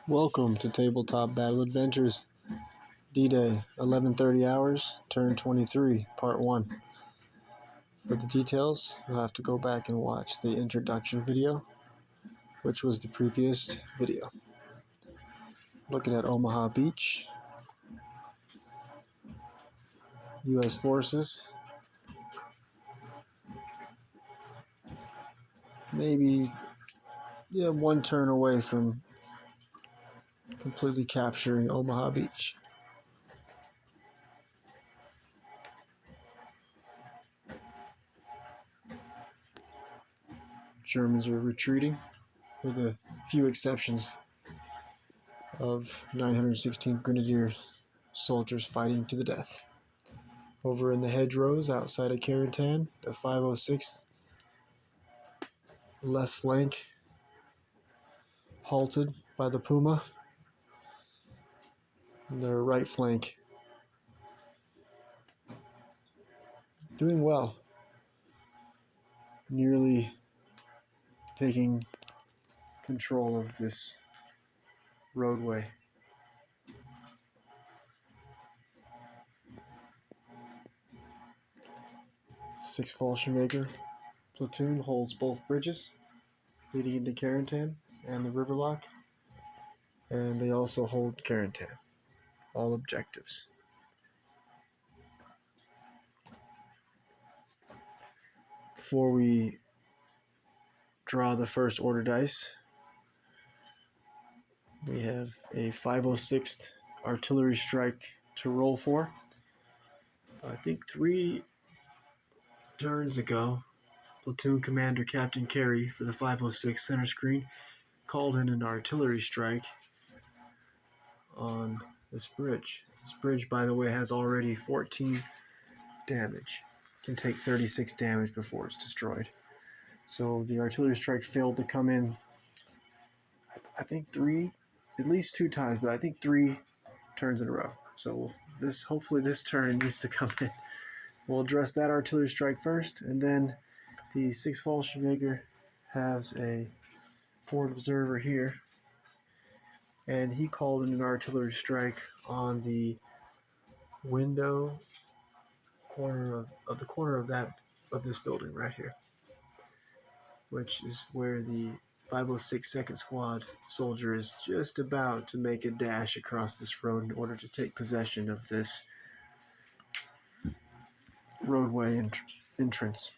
Welcome to Tabletop Battle Adventures, DDay, 1130 hours, Turn 23, Part 1. For the details, you'll have to go back and watch the introduction video, which was the previous video. Looking at Omaha Beach, U.S. forces, maybe one turn away from completely capturing Omaha Beach. Germans are retreating, with a few exceptions of 916 Grenadier soldiers fighting to the death. Over in the hedgerows outside of Carentan, the 506th left flank halted by the Puma, and their right flank doing well, nearly taking control of this roadway. Sixth Fallschirmjäger platoon holds both bridges leading into Carentan and the Riverlock, and they also hold Carentan, all objectives. Before we draw the first order dice, we have a 506th artillery strike to roll for. I think 3 turns ago, Platoon Commander Captain Carey for the 506 center screen called in an artillery strike on this bridge. This bridge, by the way, has already 14 damage. It can take 36 damage before it's destroyed. So the artillery strike failed to come in, I think at least 2 times, but I think 3 turns in a row. So hopefully this turn needs to come in. We'll address that artillery strike first, and then the 6th Fallschirmjäger has a forward observer here, and he called in an artillery strike on the window corner of this building right here, which is where the 506 2nd Squad soldier is just about to make a dash across this road in order to take possession of this roadway entrance.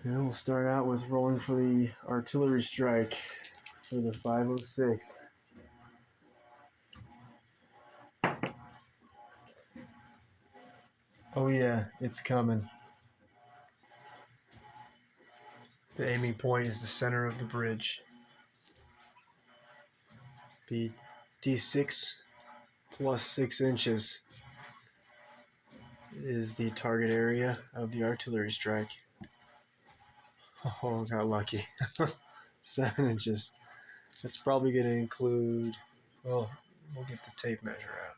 And we'll start out with rolling for the artillery strike for the 506. Oh yeah, it's coming. The aiming point is the center of the bridge. Be D6 plus 6 inches is the target area of the artillery strike. Oh, got lucky. 7 inches. That's probably going to include, well, we'll get the tape measure out.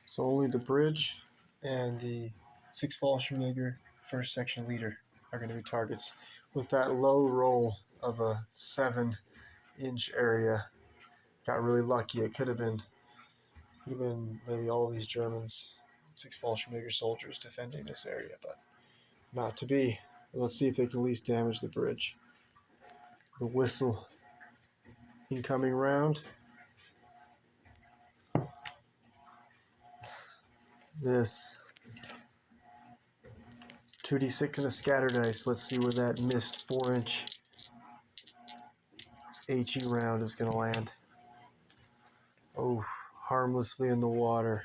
So only the bridge and the 6th Fallschirmjäger first section leader are going to be targets. With that low roll of a 7-inch area, got really lucky. It could have been maybe all these Germans, 6th Fallschirmjäger soldiers defending this area, but not to be. Let's see if they can at least damage the bridge. The whistle. Incoming round. This 2d6 and a scatter dice. Let's see where that missed 4-inch HE round is going to land. Oh, harmlessly in the water.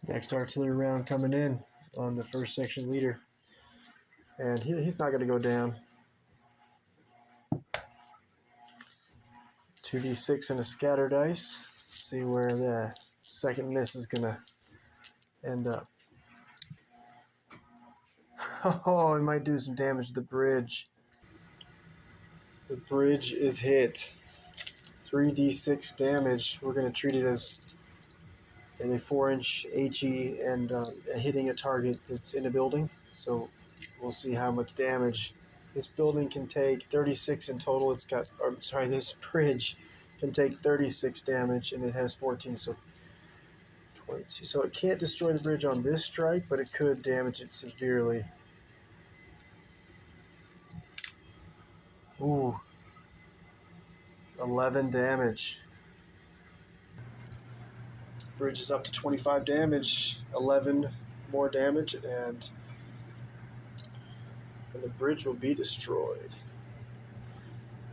Next artillery round coming in on the first section leader. And he's not going to go down. 2d6 and a scatter dice. See where the second miss is going to end up. Oh, it might do some damage to the bridge. The bridge is hit. 3d6 damage. We're going to treat it as a 4-inch HE and hitting a target that's in a building. So we'll see how much damage. This building can take 36 in total. It's got, or sorry, this bridge can take 36 damage, and it has 14, so 22. So it can't destroy the bridge on this strike, but it could damage it severely. Ooh, 11 damage. Bridge is up to 25 damage, 11 more damage, and the bridge will be destroyed.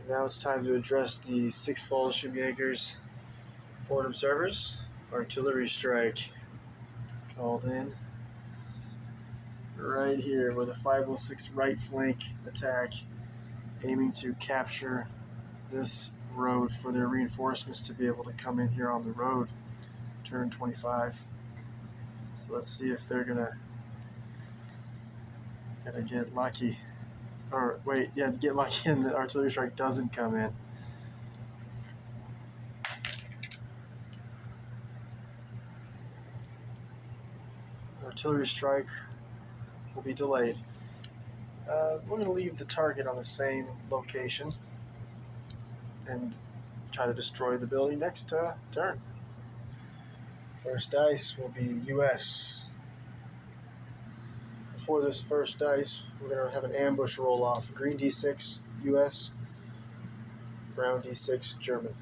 And now it's time to address the 6 Fallschirmjägers forward observers. Artillery strike called in. Right here with a 506 right flank attack, aiming to capture this road for their reinforcements to be able to come in here on the road. Turn 25. So let's see if they're gonna get lucky. Or wait, yeah, get lucky and the artillery strike doesn't come in. Artillery strike will be delayed. We're going to leave the target on the same location and try to destroy the building next turn. First dice will be US. Before this first dice, we're going to have an ambush roll off. Green D6 US, brown D6 German.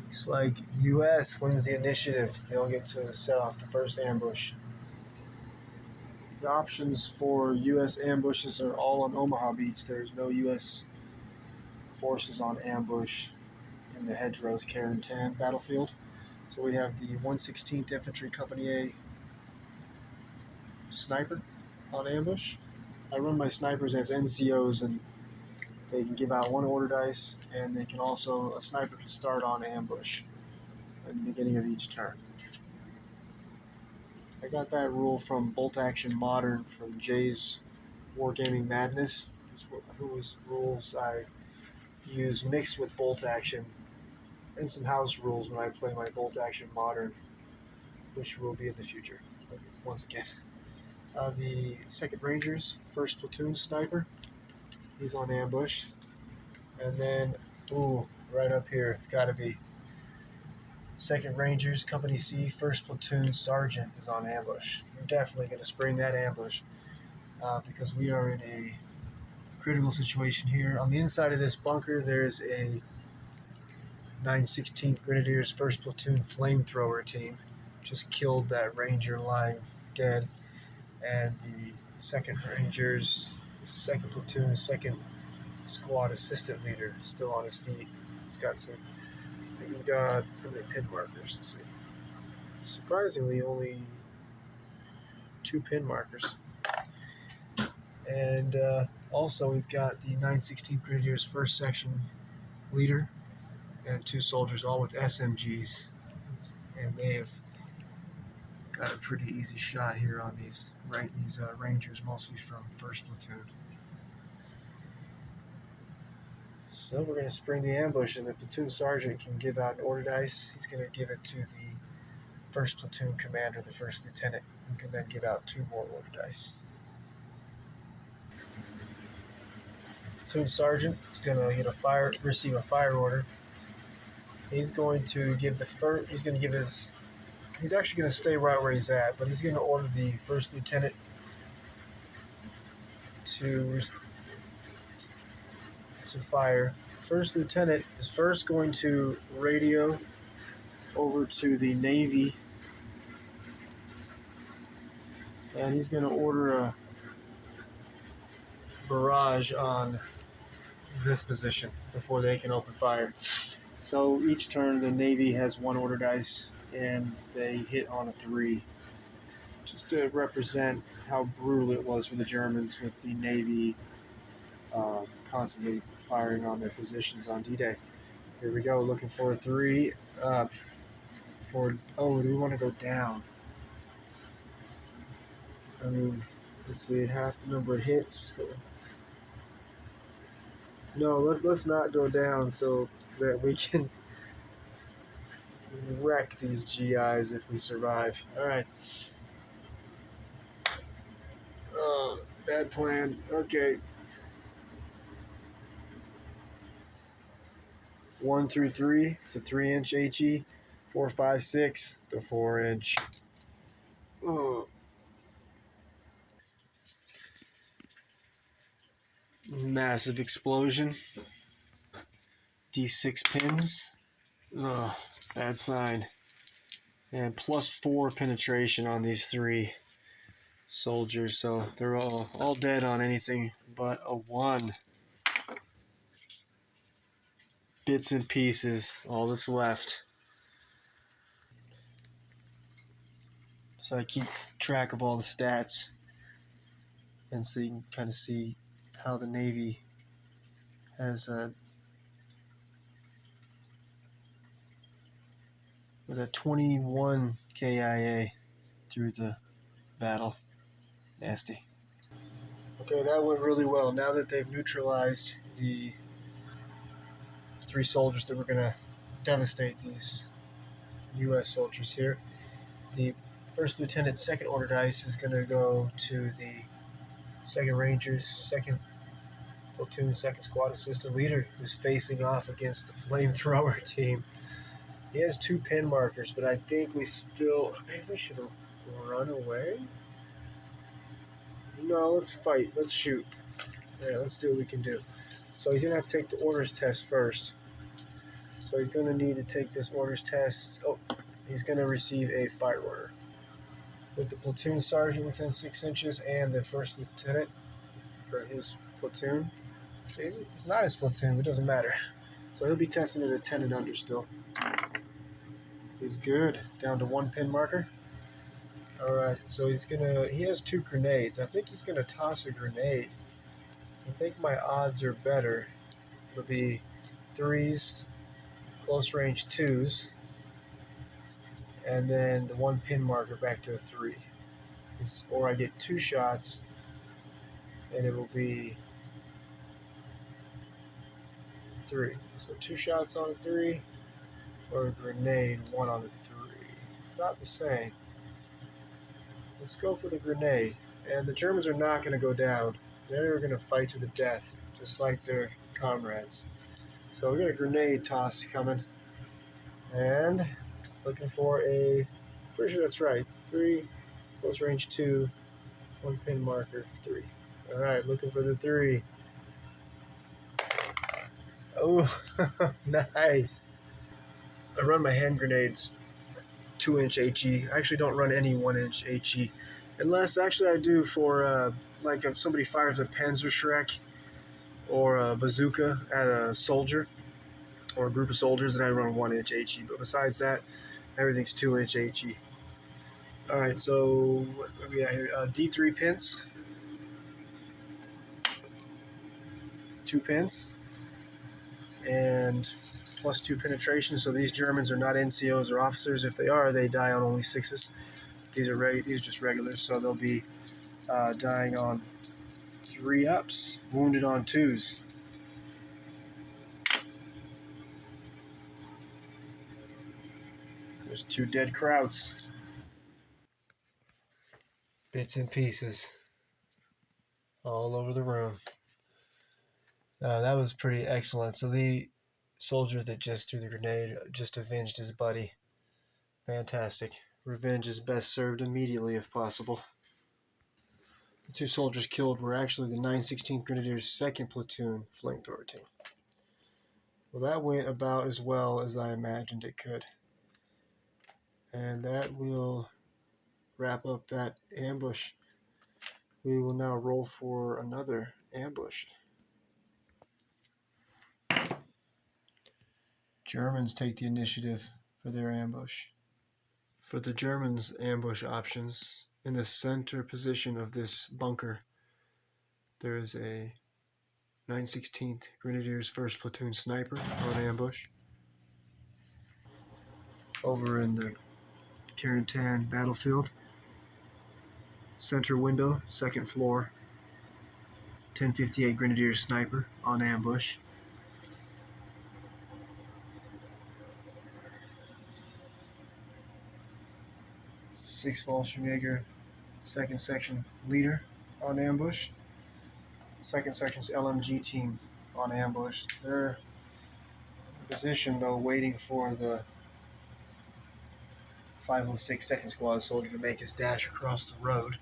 Looks like US wins the initiative. They'll get to set off the first ambush. The options for US ambushes are all on Omaha Beach. There's no US forces on ambush in the Hedgerows Karen 10 battlefield. So we have the 116th Infantry Company A sniper on ambush. I run my snipers as NCOs, and they can give out 1 order dice, and they can also, a sniper can start on ambush at the beginning of each turn. I got that rule from Bolt Action Modern from Jay's Wargaming Madness. It's whose rules I use mixed with Bolt Action, and some house rules when I play my Bolt Action Modern, which will be in the future, once again. The 2nd Rangers, 1st Platoon Sniper, he's on ambush. And then, ooh, right up here, it's got to be 2nd Rangers, Company C, 1st Platoon Sergeant is on ambush. We're definitely going to spring that ambush because we are in a critical situation here. On the inside of this bunker, there's a 916th Grenadiers 1st Platoon Flamethrower team. Just killed that Ranger lying dead. And the 2nd Rangers, 2nd Platoon, 2nd Squad Assistant Leader, still on his feet. He's got how many pin markers? Let's see. Surprisingly, only 2 pin markers. And also, we've got the 916th Grenadiers 1st Section Leader and 2 soldiers, all with SMGs. And they have got a pretty easy shot here on these Rangers, mostly from 1st Platoon. So we're going to spring the ambush, and the platoon sergeant can give out an order dice. He's going to give it to the 1st Platoon commander, the 1st lieutenant, who can then give out 2 more order dice. Platoon sergeant is going to receive a fire order. He's going to give he's actually going to stay right where he's at, but he's going to order the 1st lieutenant to fire. First lieutenant is first going to radio over to the Navy, and he's going to order a barrage on this position before they can open fire. So each turn the Navy has 1 order dice, and they hit on a 3, just to represent how brutal it was for the Germans with the Navy constantly firing on their positions on D-Day. Here we go, looking for a 3. Do we want to go down? I mean, let's see, half the number of hits. No, let's not go down so that we can wreck these GIs if we survive. All right. Bad plan. Okay. 1 through 3. It's a 3-inch HE. 4, 5, 6. The 4-inch. Oh. Massive explosion. D6 pins. Ugh, bad sign. And +4 penetration on these 3 soldiers, so they're all dead on anything but a 1. Bits and pieces, all that's left. So I keep track of all the stats, and so you can kind of see how the Navy has with a 21 KIA through the battle. Nasty. Okay, that went really well. Now that they've neutralized the 3 soldiers that were going to devastate these U.S. soldiers here, the First Lieutenant, 2nd Ordered Ice is going to go to the 2nd Rangers, 2nd Platoon, 2nd Squad Assistant Leader, who's facing off against the Flamethrower team. He has 2 pin markers, but I think maybe we should run away? No, let's fight. Let's shoot. Yeah, let's do what we can do. So he's going to have to take the orders test first. So he's going to need to take this orders test. Oh, he's going to receive a fire order. With the platoon sergeant within 6 inches and the 1st lieutenant for his platoon. It's not his platoon, but it doesn't matter. So he'll be testing at a 10 and under still. He's good. Down to 1 pin marker. Alright, so he has 2 grenades. I think he's gonna toss a grenade. I think my odds are better. It'll be 3s, close range 2s, and then the 1 pin marker back to a 3. Or I get 2 shots, and it will be 3. So 2 shots on a 3, or a grenade, 1 on a 3. About the same. Let's go for the grenade. And the Germans are not going to go down. They're going to fight to the death, just like their comrades. So we got a grenade toss coming. And looking for pretty sure that's right, 3, close range 2, 1 pin marker, 3. Alright, looking for the 3. Oh, nice. I run my hand grenades 2-inch HE. I actually don't run any 1-inch HE. Unless, actually I do for, like if somebody fires a Panzerschreck or a bazooka at a soldier or a group of soldiers, then I run 1-inch HE. But besides that, everything's 2-inch HE. Alright, so what do we got here? D3 pins. 2 pins. And +2 penetration. So these Germans are not NCOs or officers. If they are, they die on only 6s. These are just regulars, so they'll be dying on 3 ups, wounded on 2s. There's 2 dead Krauts. Bits and pieces all over the room. That was pretty excellent. So the soldier that just threw the grenade just avenged his buddy. Fantastic. Revenge is best served immediately if possible. The 2 soldiers killed were actually the 916th Grenadiers' 2nd Platoon Flamethrower team. Well, that went about as well as I imagined it could. And that will wrap up that ambush. We will now roll for another ambush. Germans take the initiative for their ambush. For the Germans' ambush options, in the center position of this bunker, there is a 916th Grenadiers 1st Platoon sniper on ambush. Over in the Carentan battlefield, center window, 2nd floor, 1058 Grenadiers sniper on ambush. Sixth Fallschirmjäger, 2nd section leader on ambush. 2nd Section's LMG team on ambush. They're in position, though, waiting for the 506 2nd Squad soldier to make his dash across the road.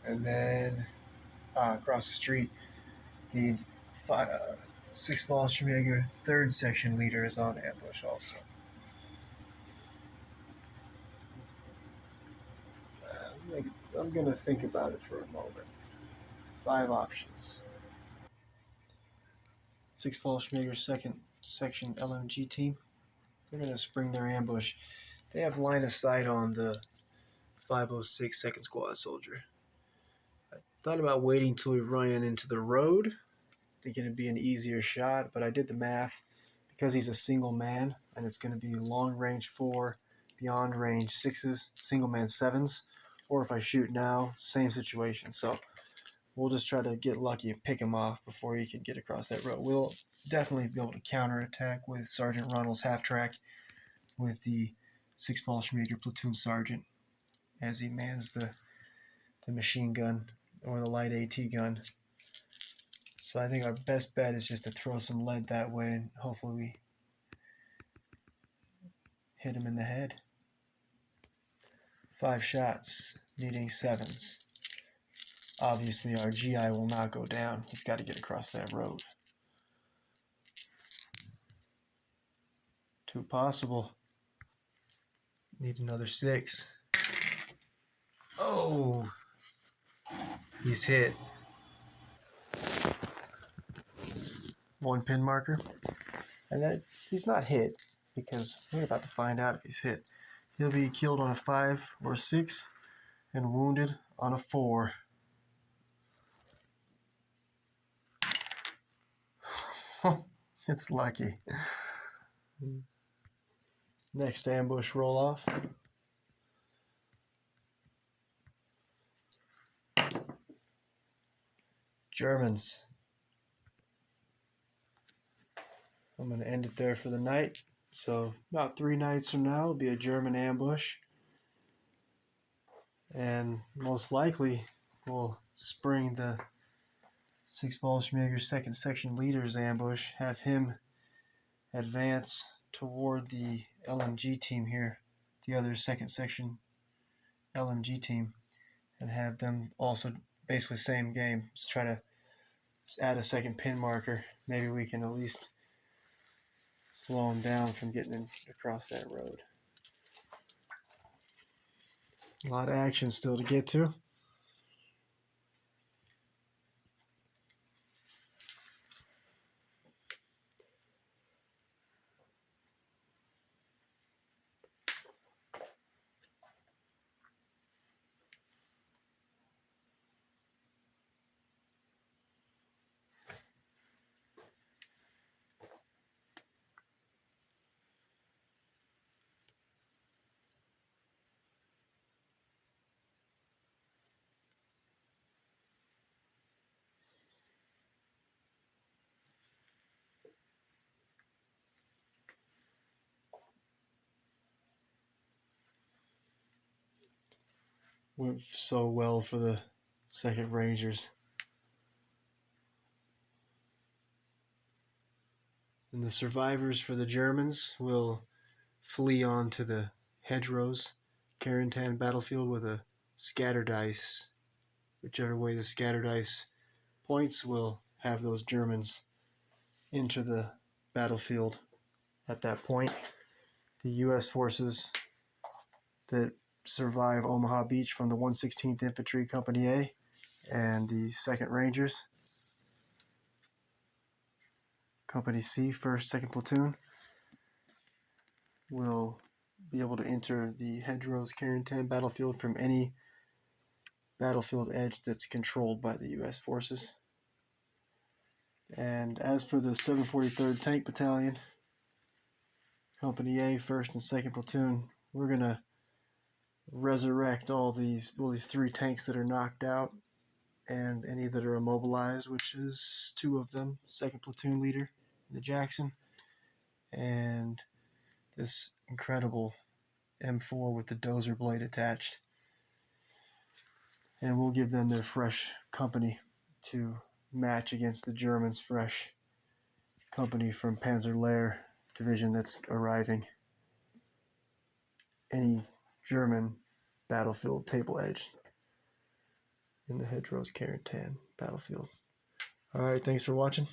And then across the street, the 6th Fallschirmjäger 3rd Section leader is on ambush also. I'm going to think about it for a moment. 5 options. 6th Fallschirmjäger 2nd Section LMG team. They're going to spring their ambush. They have line of sight on the 506 2nd Squad soldier. I thought about waiting till we ran into the road, thinking it'd be an easier shot, but I did the math. Because he's a single man, and it's going to be long range 4, beyond range 6s, single man 7s, or if I shoot now, same situation. So we'll just try to get lucky and pick him off before he can get across that road. We'll definitely be able to counterattack with Sergeant Ronald's half-track with the 6th Fallschirmjäger platoon sergeant as he mans the machine gun or the light AT gun. So I think our best bet is just to throw some lead that way, and hopefully we hit him in the head. 5 shots, needing 7s. Obviously, our GI will not go down. He's got to get across that road. 2 possible. Need another 6. Oh! He's hit. 1 pin marker. And he's not hit, because we're about to find out if he's hit. He'll be killed on a 5 or 6 and wounded on a 4. It's lucky. Next ambush roll off. Germans. I'm going to end it there for the night. So about 3 nights from now will be a German ambush. And most likely we'll spring the 6th Fallschirmjäger 2nd Section leader's ambush, have him advance toward the LMG team here, the other 2nd Section LMG team, and have them also basically same game. Just try to add a second pin marker. Maybe we can at least slow him down from getting across that road. A lot of action still to get to. Went so well for the 2nd Rangers. And the survivors for the Germans will flee onto the hedgerows, Carentan battlefield with a scatter dice. Whichever way the scatter dice points will have those Germans into the battlefield at that point. The U.S. forces that survive Omaha Beach from the 116th Infantry Company A and the 2nd Rangers, Company C, 1st, 2nd Platoon, will be able to enter the hedgerows Carentan battlefield from any battlefield edge that's controlled by the U.S. forces. And as for the 743rd Tank Battalion, Company A, 1st and 2nd Platoon, we're going to resurrect all these 3 tanks that are knocked out and any that are immobilized, which is 2 of them, 2nd Platoon leader, the Jackson, and this incredible M4 with the dozer blade attached. And we'll give them their fresh company to match against the Germans' fresh company from Panzer Lehr division that's arriving. Any German battlefield table edge in the hedgerows Carentan battlefield. Alright, thanks for watching.